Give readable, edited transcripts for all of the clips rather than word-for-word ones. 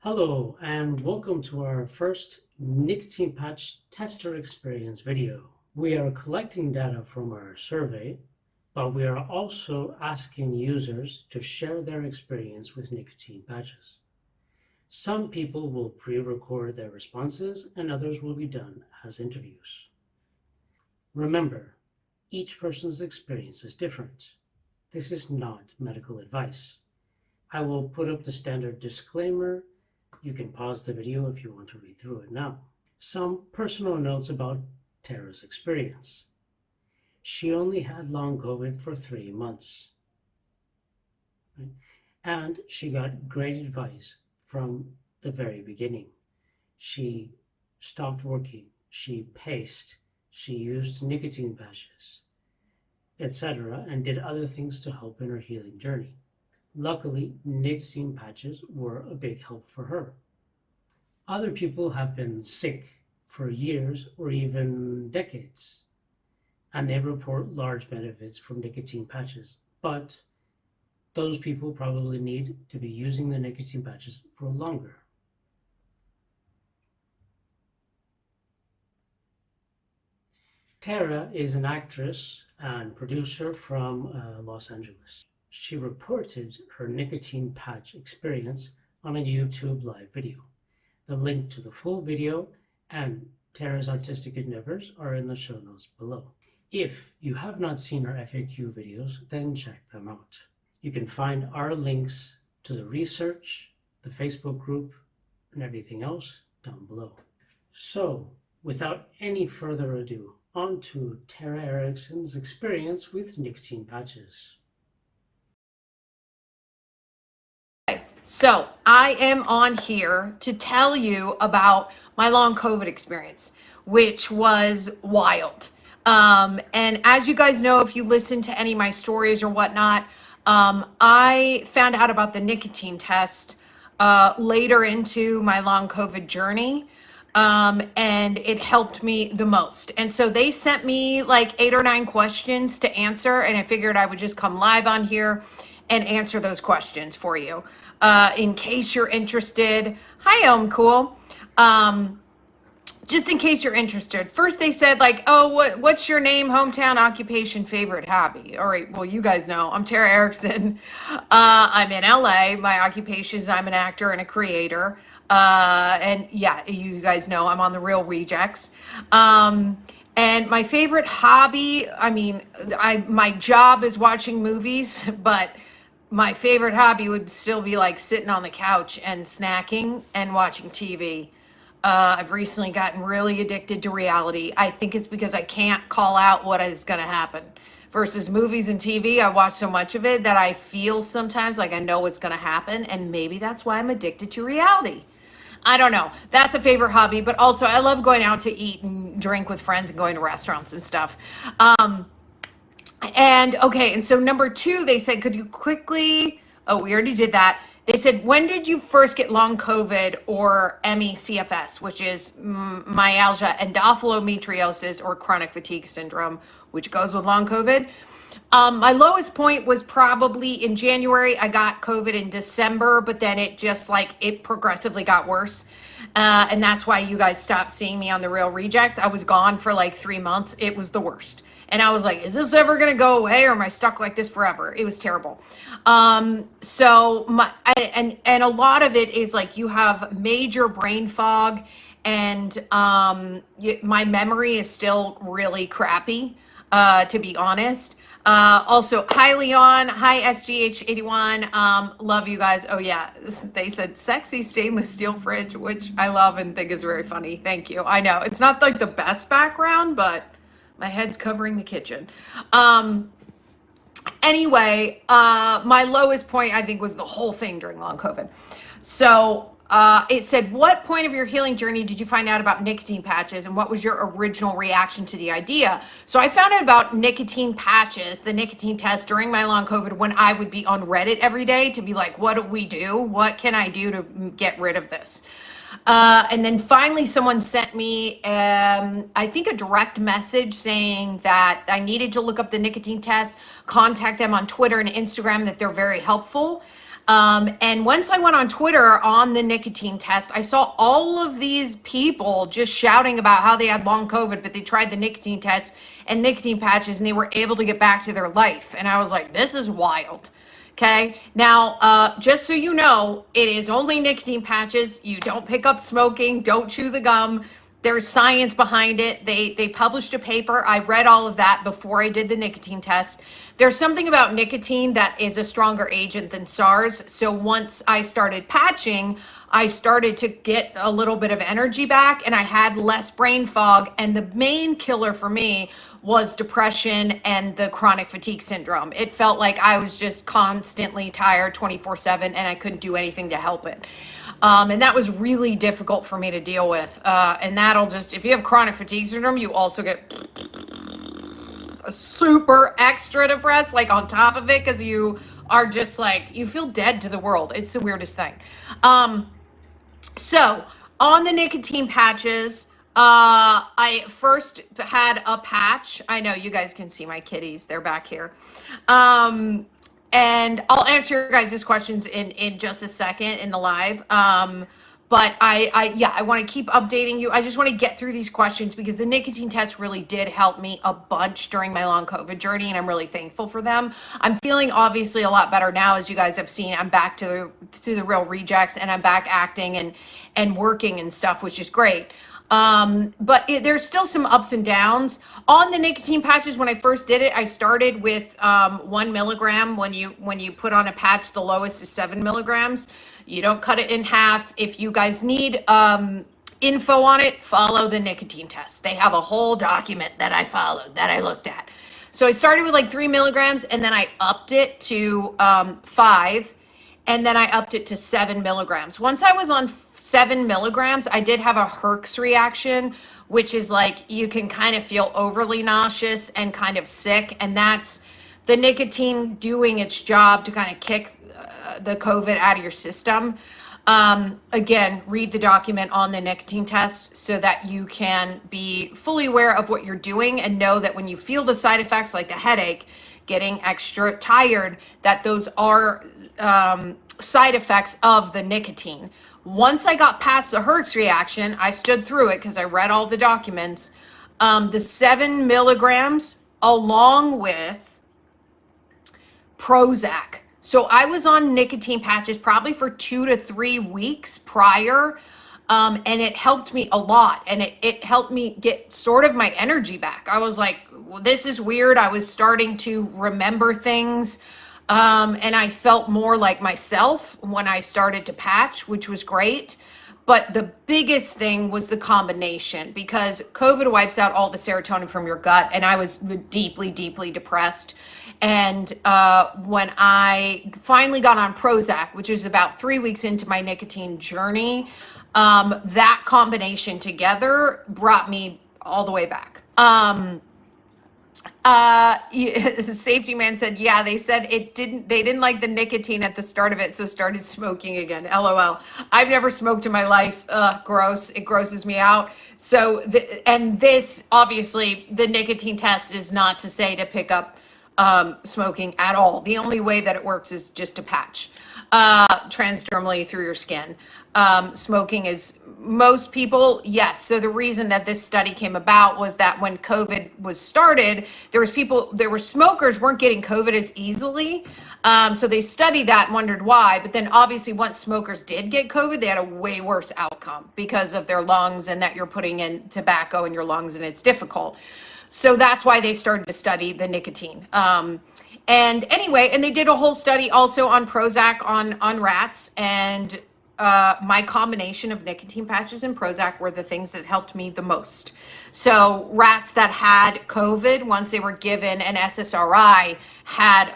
Hello and welcome to our first nicotine patch tester experience video. We are collecting data from our survey, but we are also asking users to share their experience with nicotine patches. Some people will pre-record their responses and others will be done as interviews. Remember, each person's experience is different. This is not medical advice. I will put up the standard disclaimer. You can pause the video if you want to read through it now. Some personal notes about Tara's experience. She only had long COVID for 3 months. And she got great advice from the very beginning. She stopped working, she paced, she used nicotine patches, etc., and did other things to help in her healing journey. Luckily, nicotine patches were a big help for her. Other people have been sick for years or even decades, and they report large benefits from nicotine patches, but those people probably need to be using the nicotine patches for longer. Tara is an actress and producer from Los Angeles. She reported her nicotine patch experience on a YouTube live video. The link to the full video and Tara's artistic endeavors are in the show notes below. If you have not seen our FAQ videos, then check them out. You can find our links to the research, the Facebook group, and everything else down below. So, without any further ado, on to Tara Erickson's experience with nicotine patches. So I am on here to tell you about my long COVID experience, which was wild. And as you guys know, if you listen to any of my stories or whatnot, I found out about the nicotine test later into my long COVID journey. And it helped me the most. And so they sent me like 8 or 9 questions to answer, and I figured I would just come live on here and answer those questions for you. In case you're interested. Hi, Cool. Just in case you're interested. First they said like, oh, what's your name, hometown, occupation, favorite hobby? All right, well, you guys know I'm Tara Erickson. I'm in LA. My occupation is I'm an actor and a creator. And yeah, you guys know I'm on The Real Rejects. And my favorite hobby, my job is watching movies, but my favorite hobby would still be like sitting on the couch and snacking and watching TV. I've recently gotten really addicted to reality. I think it's because I can't call out what is going to happen. Versus movies and TV, I watch so much of it that I feel sometimes like I know what's going to happen, and maybe that's why I'm addicted to reality. I don't know. That's a favorite hobby, but also I love going out to eat and drink with friends and going to restaurants and stuff. And so number 2, they said, could you quickly, we already did that. They said, when did you first get long COVID or MECFS, which is myalgia endophthalmometriosis or chronic fatigue syndrome, which goes with long COVID. My lowest point was probably in January. I got COVID in December, but then it progressively got worse. And that's why you guys stopped seeing me on The Real Rejects. I was gone for like 3 months. It was the worst. And I was like, is this ever going to go away, or am I stuck like this forever? It was terrible. And a lot of it is like you have major brain fog, and my memory is still really crappy, to be honest. Also, hi Leon, hi SGH81, love you guys. Oh yeah, they said sexy stainless steel fridge, which I love and think is very funny. Thank you. I know it's not like the best background, but my head's covering the kitchen. Anyway, my lowest point I think was the whole thing during long COVID. So it said, what point of your healing journey did you find out about nicotine patches, and what was your original reaction to the idea? So I found out about nicotine patches, the nicotine test, during my long COVID when I would be on Reddit every day to be like, what do we do? What can I do to get rid of this? And then finally someone sent me, I think a direct message saying that I needed to look up the nicotine test, contact them on Twitter and Instagram, that they're very helpful. And once I went on Twitter on the nicotine test, I saw all of these people just shouting about how they had long COVID, but they tried the nicotine test and nicotine patches and they were able to get back to their life. And I was like, this is wild. Okay. Now, just so you know, it is only nicotine patches. You don't pick up smoking. Don't chew the gum. There's science behind it. They published a paper. I read all of that before I did the nicotine test. There's something about nicotine that is a stronger agent than SARS. So once I started patching, I started to get a little bit of energy back and I had less brain fog. And the main killer for me was depression and the chronic fatigue syndrome. It felt like I was just constantly tired 24/7 and I couldn't do anything to help it. And that was really difficult for me to deal with. And that'll just, if you have chronic fatigue syndrome, you also get super extra depressed, like on top of it, because you are just like, you feel dead to the world. It's the weirdest thing. So on the nicotine patches, I first had a patch. I know you guys can see my kitties. They're back here. And I'll answer your guys' questions in just a second in the live. But I want to keep updating you. I just want to get through these questions because the nicotine test really did help me a bunch during my long COVID journey, and I'm really thankful for them. I'm feeling obviously a lot better now, as you guys have seen. I'm back to the real rejects, and I'm back acting and working and stuff, which is great. But there's still some ups and downs on the nicotine patches. When I first did it, I started with 1 milligram. When you put on a patch, the lowest is 7 milligrams. You don't cut it in half. If you guys need info on it, follow the nicotine test. They have a whole document that I followed, that I looked at. So I started with like 3 milligrams, and then I upped it to 5. And then I upped it to 7 milligrams. Once I was on 7 milligrams, I did have a Herx reaction, which is like you can kind of feel overly nauseous and kind of sick. And that's the nicotine doing its job to kind of kick the COVID out of your system. Again, read the document on the nicotine test so that you can be fully aware of what you're doing and know that when you feel the side effects like the headache, getting extra tired, that those are side effects of the nicotine. Once I got past the Herx reaction, I stood through it because I read all the documents. The 7 milligrams along with Prozac. So I was on nicotine patches probably for 2 to 3 weeks prior. And it helped me a lot. And it helped me get sort of my energy back. I was like, well, this is weird. I was starting to remember things. And I felt more like myself when I started to patch, which was great. But the biggest thing was the combination, because COVID wipes out all the serotonin from your gut. And I was deeply, deeply depressed. And when I finally got on Prozac, which was about 3 weeks into my nicotine journey, that combination together brought me all the way back. Safety Man said, yeah, they said they didn't like the nicotine at the start of it, so started smoking again. LOL. I've never smoked in my life. Gross. It grosses me out. So, this, obviously, the nicotine test is not to say to pick up smoking at all. The only way that it works is just to patch transdermally through your skin. Smoking is most people, yes. So the reason that this study came about was that when COVID was started, there were smokers weren't getting COVID as easily. So they studied that and wondered why. But then obviously once smokers did get COVID, they had a way worse outcome because of their lungs and that you're putting in tobacco in your lungs and it's difficult. So that's why they started to study the nicotine. And anyway, and they did a whole study also on Prozac on rats, and my combination of nicotine patches and Prozac were the things that helped me the most. So rats that had COVID, once they were given an SSRI, had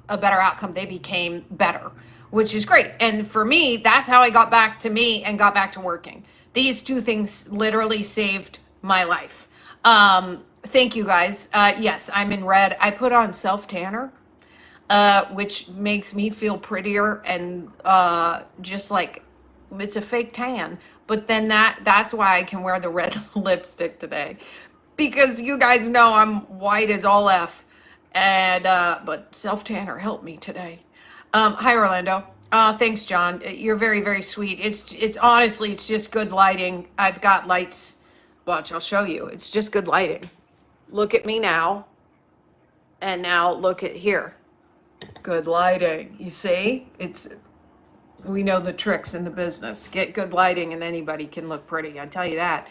a better outcome. They became better, which is great. And for me, that's how I got back to me and got back to working. These two things literally saved my life. Thank you guys. Yes, I'm in red. I put on self tanner, which makes me feel prettier and just like it's a fake tan. But then that's why I can wear the red lipstick today, because you guys know I'm white as all F. And but self tanner helped me today. Hi, Orlando. Thanks, John. You're very, very sweet. It's honestly, it's just good lighting. I've got lights. Watch, I'll show you. It's just good lighting. Look at me now, and now look at here. Good lighting. You see? We know the tricks in the business. Get good lighting, and anybody can look pretty. I tell you that.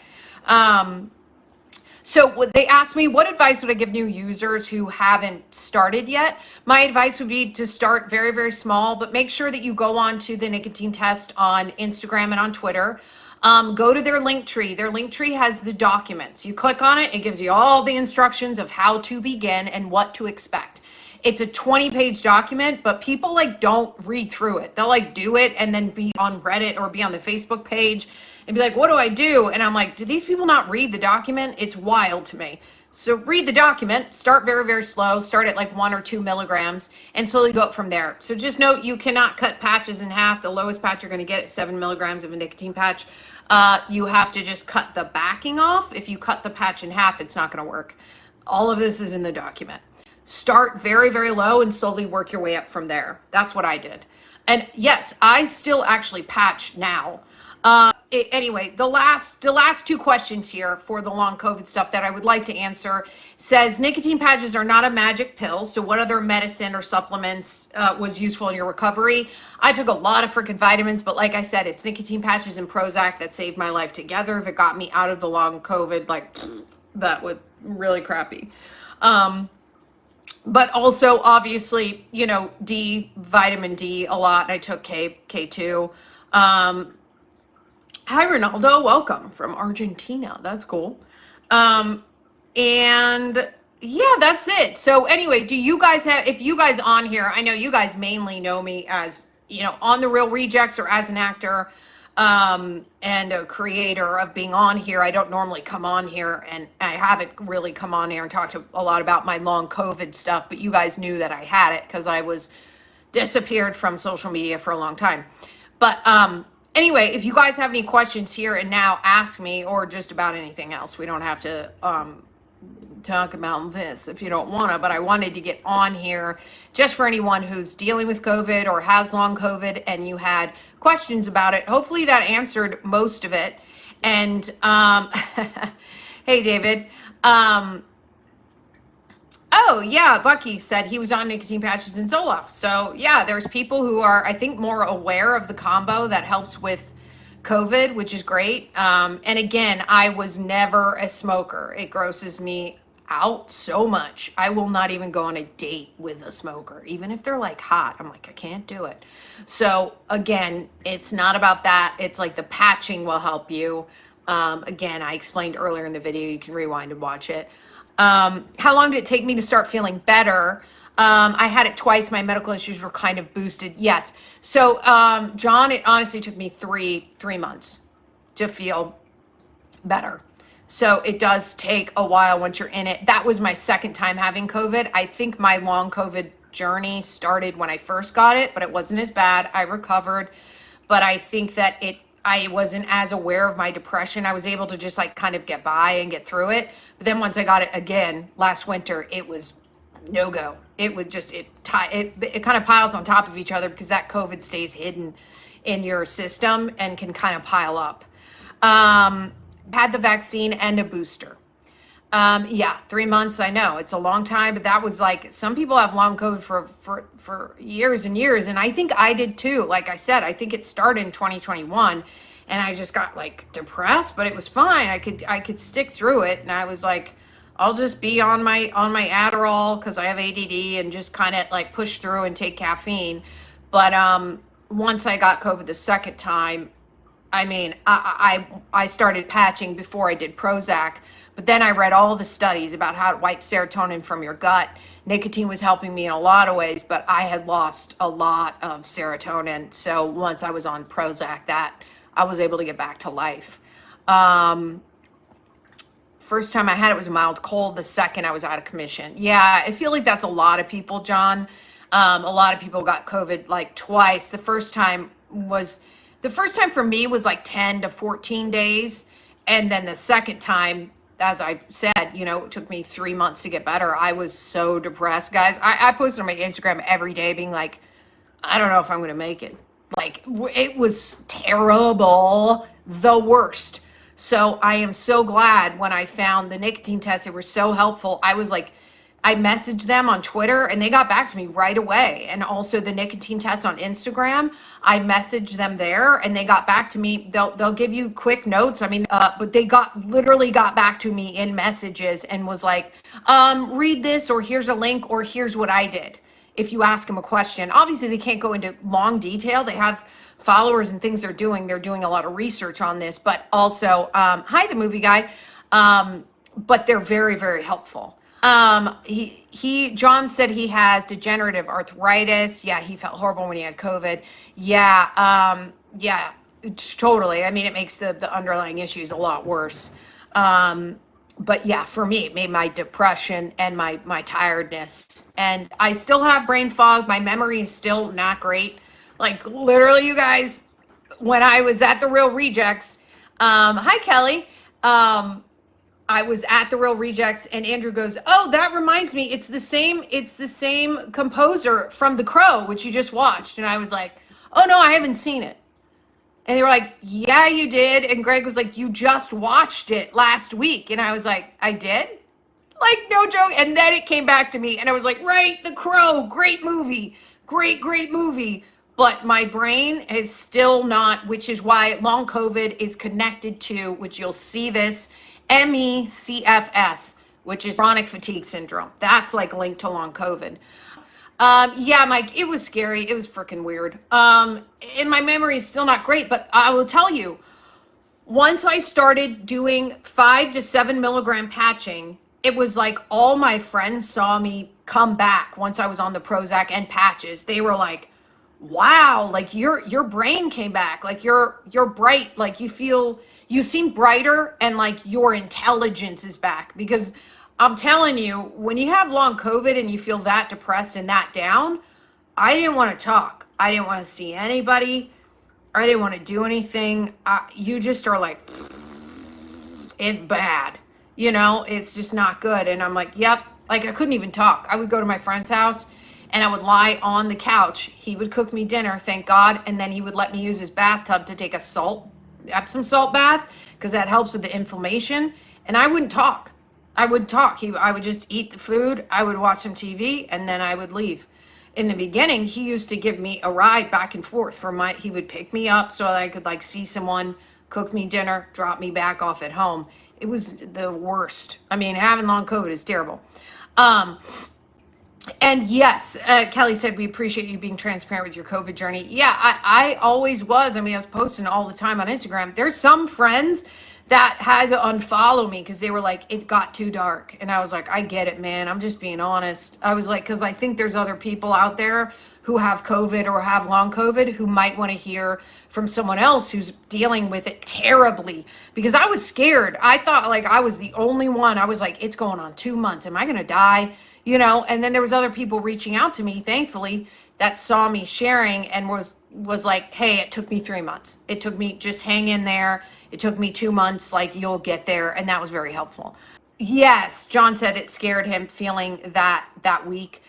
So they asked me, what advice would I give new users who haven't started yet? My advice would be to start very, very small, but make sure that you go on to the Nicotine Test on Instagram and on Twitter. Go to their link tree. Their link tree has the documents. You click on it, it gives you all the instructions of how to begin and what to expect. It's a 20-page document, but people like don't read through it. They'll like do it and then be on Reddit or be on the Facebook page and be like, what do I do? And I'm like, do these people not read the document? It's wild to me. So read the document, start very, very slow, start at like 1 or 2 milligrams and slowly go up from there. So just note, you cannot cut patches in half. The lowest patch you're gonna get is 7 milligrams of a nicotine patch. You have to just cut the backing off. If you cut the patch in half, it's not gonna work. All of this is in the document. Start very, very low and slowly work your way up from there. That's what I did. And yes, I still actually patch now. Anyway, the last 2 questions here for the long COVID stuff that I would like to answer says nicotine patches are not a magic pill. So what other medicine or supplements was useful in your recovery? I took a lot of freaking vitamins, but like I said, it's nicotine patches and Prozac that saved my life together, that got me out of the long COVID. Like that was really crappy. But also obviously, you know, vitamin D a lot. I took K2. Hi, Ronaldo. Welcome from Argentina. That's cool. And yeah, that's it. So anyway, do you guys have, if you guys on here, I know you guys mainly know me as, you know, on The Real Rejects or as an actor and a creator of being on here. I don't normally come on here, and I haven't really come on here and talked a lot about my long COVID stuff, but you guys knew that I had it because I was disappeared from social media for a long time. But anyway, if you guys have any questions here and now, ask me, or just about anything else. We don't have to talk about this if you don't want to, but I wanted to get on here just for anyone who's dealing with COVID or has long COVID and you had questions about it. Hopefully that answered most of it. And hey, David. Oh, yeah, Bucky said he was on nicotine patches and Zoloft. So yeah, there's people who are, I think, more aware of the combo that helps with COVID, which is great. And again, I was never a smoker. It grosses me out so much. I will not even go on a date with a smoker, even if they're like hot. I'm like, I can't do it. So again, it's not about that. It's like the patching will help you. Again, I explained earlier in the video, you can rewind and watch it. How long did it take me to start feeling better? I had it twice. My medical issues were kind of boosted. Yes. So, John, it honestly took me three months to feel better. So it does take a while once you're in it. That was my second time having COVID. I think my long COVID journey started when I first got it, but it wasn't as bad. I recovered, but I think that I wasn't as aware of my depression. I was able to just like kind of get by and get through it. But then once I got it again last winter, it was no go. It would just, it kind of piles on top of each other because that COVID stays hidden in your system and can kind of pile up. Had the vaccine and a booster. Yeah, 3 months. I know it's a long time, but that was like, some people have long COVID for years and years. And I think I did too. Like I said, I think it started in 2021 and I just got like depressed, but it was fine. I could stick through it. And I was like, I'll just be on my Adderall because I have ADD and just kind of like push through and take caffeine. But once I got COVID the second time, I mean, I started patching before I did Prozac, but then I read all the studies about how it wipes serotonin from your gut. Nicotine was helping me in a lot of ways, but I had lost a lot of serotonin. So once I was on Prozac, that I was able to get back to life. First time I had it was a mild cold. The second I was out of commission. Yeah, I feel like that's a lot of people, John. A lot of people got COVID like twice. The first time for me was like 10 to 14 days. And then the second time, as I said, you know, it took me 3 months to get better. I was so depressed, guys. I posted on my Instagram every day being like, I don't know if I'm going to make it. Like, it was terrible, the worst. So I am so glad when I found the nicotine test. They were so helpful. I was like, I messaged them on Twitter and they got back to me right away. And also the nicotine test on Instagram, I messaged them there and they got back to me. They'll give you quick notes. I mean, but they literally got back to me in messages and was like, read this, or here's a link, or here's what I did. If you ask them a question, obviously they can't go into long detail. They have followers and things they're doing. They're doing a lot of research on this, but also, hi, the movie guy. But they're very, very helpful. John said he has degenerative arthritis. Yeah, he felt horrible when he had COVID. Yeah, yeah, totally. I mean, it makes the underlying issues a lot worse. But yeah, for me, it made my depression and my tiredness. And I still have brain fog. My memory is still not great. Like, literally, you guys, when I was at the Real Rejects, hi, Kelly. I was at the Real Rejects and Andrew goes, oh, that reminds me, it's the same composer from The Crow, which you just watched. And I was like, oh no, I haven't seen it. And they were like, yeah, you did. And Greg was like, you just watched it last week. And I was like, I did? Like, no joke. And then it came back to me and I was like, right, The Crow, great movie, great movie. But my brain is still not, which is why LongCovid is connected to, which you'll see this, MECFS, which is chronic fatigue syndrome. That's like linked to LongCovid. Yeah, Mike, it was scary. It was freaking weird. And my memory is still not great, but I will tell you, once I started doing 5 to 7 milligram patching, it was like all my friends saw me come back once I was on the Prozac and patches. They were like, wow, like your brain came back, like you're bright, like you seem brighter, and like your intelligence is back. Because I'm telling you, when you have long COVID and you feel that depressed and that down, I didn't want to talk. I didn't want to see anybody. I didn't want to do anything. You just are like, it's bad. You know, it's just not good. And I'm like, yep. Like, I couldn't even talk. I would go to my friend's house and I would lie on the couch. He would cook me dinner, thank God. And then he would let me use his bathtub to take a Epsom salt bath, because that helps with the inflammation. And I wouldn't talk. I would just eat the food. I would watch some TV and then I would leave. In the beginning, he used to give me a ride back and forth he would pick me up so that I could like see someone, cook me dinner, drop me back off at home. It was the worst. I mean, having long COVID is terrible. And yes, Kelly said, we appreciate you being transparent with your COVID journey. Yeah, I always was. I mean, I was posting all the time on Instagram. There's some friends that had to unfollow me because they were like, it got too dark. And I was like, I get it, man. I'm just being honest. I was like, because I think there's other people out there who have COVID or have long COVID who might want to hear from someone else who's dealing with it terribly. Because I was scared. I thought like I was the only one. I was like, it's going on 2 months. Am I going to die? You know, and then there was other people reaching out to me, thankfully, that saw me sharing and was like, hey, it took me 3 months. It took me, just hang in there. It took me 2 months, like you'll get there. And that was very helpful. Yes, John said it scared him feeling that weak.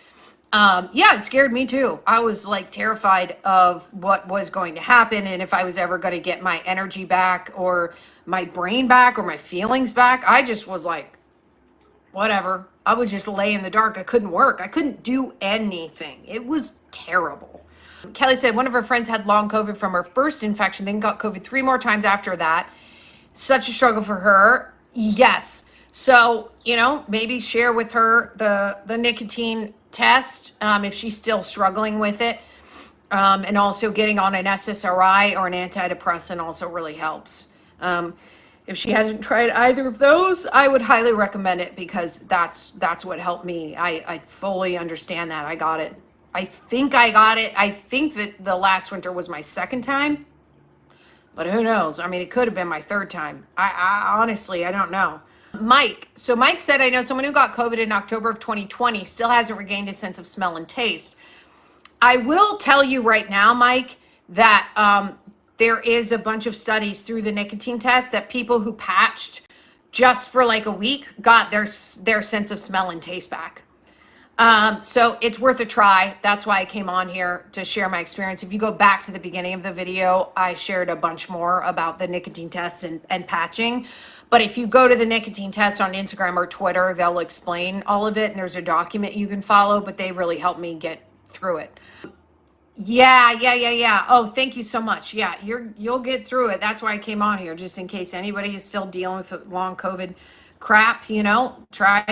Yeah, it scared me too. I was like terrified of what was going to happen and if I was ever going to get my energy back or my brain back or my feelings back. I just was like, whatever. I would just lay in the dark. I couldn't work. I couldn't do anything. It was terrible. Kelly said one of her friends had long COVID from her first infection, then got COVID 3 more times after that. Such a struggle for her. Yes. So, you know, maybe share with her the nicotine test if she's still struggling with it. And also getting on an SSRI or an antidepressant also really helps. If she hasn't tried either of those, I would highly recommend it because that's what helped me. I fully understand that. I got it. I think I got it. I think that the last winter was my second time, but who knows? I mean, it could have been my third time. I honestly, I don't know. Mike. So Mike said, I know someone who got COVID in October of 2020 still hasn't regained his sense of smell and taste. I will tell you right now, Mike, that there is a bunch of studies through the nicotine test that people who patched just for like a week got their sense of smell and taste back. So it's worth a try. That's why I came on here to share my experience. If you go back to the beginning of the video, I shared a bunch more about the nicotine test and patching. But if you go to the nicotine test on Instagram or Twitter, they'll explain all of it. And there's a document you can follow, but they really helped me get through it. Yeah. Oh, thank you so much. Yeah, you'll get through it. That's why I came on here, just in case anybody is still dealing with the long COVID crap. Try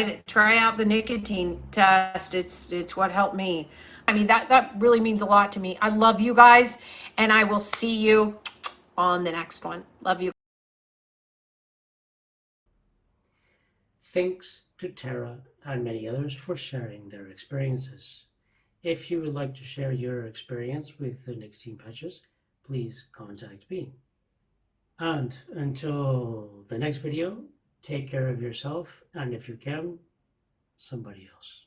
out the nicotine test. It's what helped me. I mean, that really means a lot to me. I love you guys, and I will see you on the next one. Love you. Thanks to Tara and many others for sharing their experiences. If you would like to share your experience with the nicotine patches, please contact me. And until the next video, take care of yourself and, if you can, somebody else.